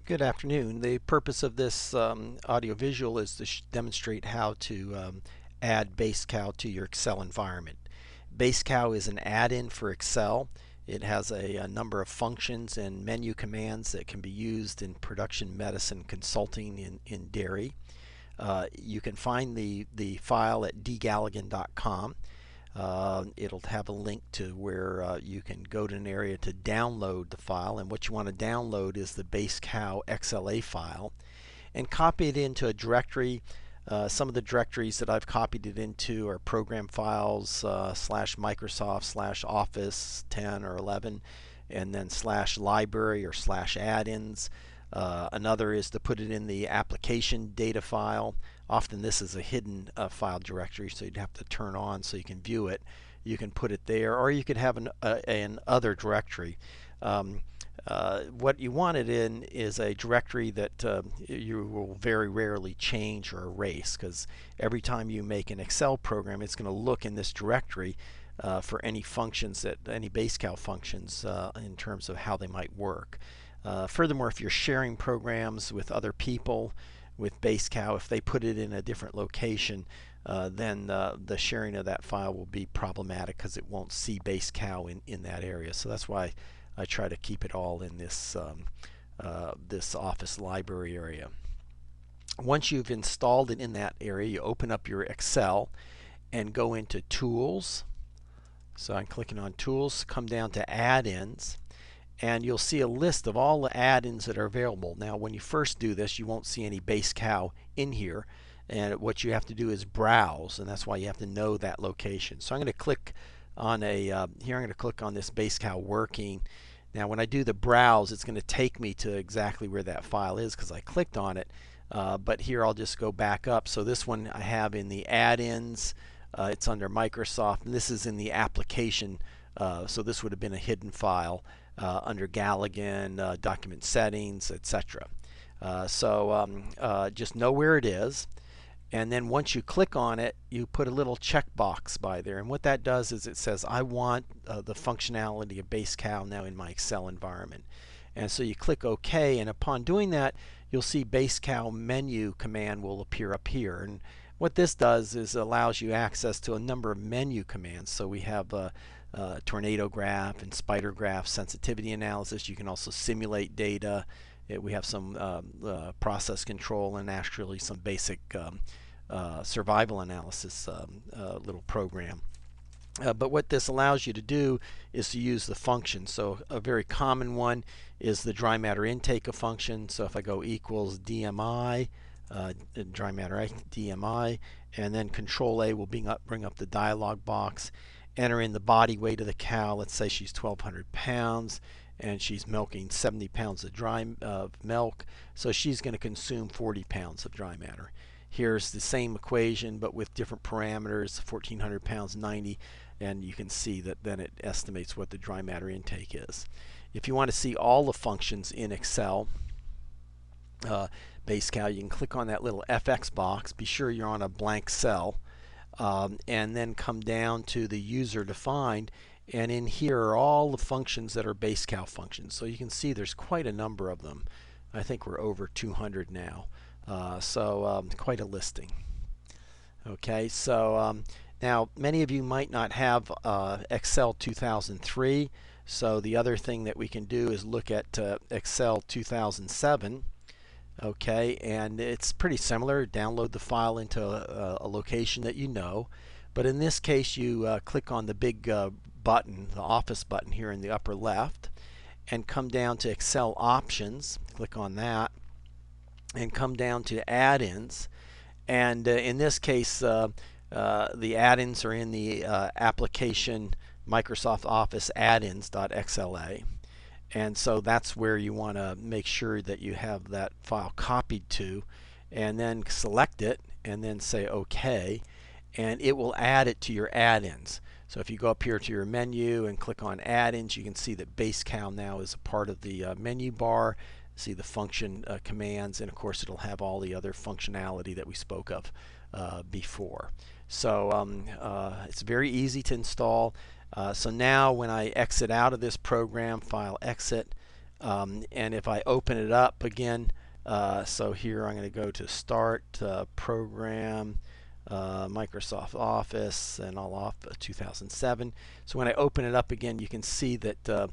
Good afternoon. The purpose of this audiovisual is to demonstrate how to add BaseCow to your Excel environment. BaseCow is an add-in for Excel. It has a number of functions and menu commands that can be used in production medicine consulting in dairy. You can find the file at dgalligan.com. It'll have a link to where you can go to an area to download the file, and what you want to download is the BaseCow XLA file and copy it into a directory. Some of the directories that I've copied it into are program files slash Microsoft slash Office 10 or 11, and then slash library or slash add-ins. Another is to put it in the application data file. Often this is a hidden file directory, so you'd have to turn on so you can view it. You can put it there, or you could have an other directory. What you want it in is a directory that you will very rarely change or erase, because every time you make an Excel program, it's going to look in this directory for any functions, any BaseCow functions in terms of how they might work. Furthermore, if you're sharing programs with other people with BaseCow, if they put it in a different location, then the sharing of that file will be problematic because it won't see BaseCow in that area. So that's why I try to keep it all in this this Office library area. Once you've installed it in that area, you open up your Excel and go into Tools. So I'm clicking on Tools, come down to Add-ins, and you'll see a list of all the add-ins that are available. Now, when you first do this, you won't see any BaseCow in here, and what you have to do is browse, and that's why you have to know that location. So I'm going to click on here I'm going to click on this BaseCow working. Now, when I do the browse, it's going to take me to exactly where that file is because I clicked on it. But here I'll just go back up. So this one I have in the add-ins. It's under Microsoft, and this is in the application. So this would have been a hidden file under Galligan, document settings, etc. Just know where it is, and then once you click on it, you put a little checkbox by there, and what that does is it says I want the functionality of BaseCow now in my Excel environment. And so you click OK, and upon doing that, you'll see BaseCow menu command will appear up here. And what this does is allows you access to a number of menu commands. So we have tornado graph and spider graph sensitivity analysis. You can also simulate data. We have some process control and actually some basic survival analysis little program. But what this allows you to do is to use the function. So a very common one is the dry matter intake of function. So if I go equals DMI, dry matter DMI, and then Control A will bring up the dialog box. Enter in the body weight of the cow. Let's say she's 1,200 pounds and she's milking 70 pounds of dry milk. So she's going to consume 40 pounds of dry matter. Here's the same equation but with different parameters, 1,400 pounds, 90, and you can see that then it estimates what the dry matter intake is. If you want to see all the functions in Excel, BaseCow, you can click on that little FX box. Be sure you're on a blank cell. And then come down to the user defined, and in here are all the functions that are BaseCow functions. So you can see there's quite a number of them. I think we're over 200 now. Quite a listing. Okay, so now many of you might not have Excel 2003, so the other thing that we can do is look at Excel 2007. Okay, and it's pretty similar. Download the file into a location that you know, but in this case you click on the big button, the Office button here in the upper left, and come down to Excel Options. Click on that and come down to Add-ins, and in this case the add-ins are in the application Microsoft Office add-ins.xla. And so that's where you want to make sure that you have that file copied to, and then select it and then say OK, and it will add it to your add-ins. So if you go up here to your menu and click on add-ins, you can see that BaseCow now is a part of the menu bar. See the function commands, and of course it'll have all the other functionality that we spoke of before. So it's very easy to install. So now when I exit out of this program, file exit, And if I open it up again, so here I'm going to go to Start, Program, Microsoft Office, and I'll off 2007. So when I open it up again, you can see that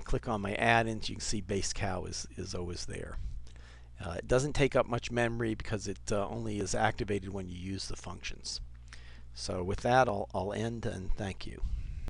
click on my add-ins, you can see BaseCow is always there. It doesn't take up much memory because it only is activated when you use the functions. So with that, I'll end and thank you.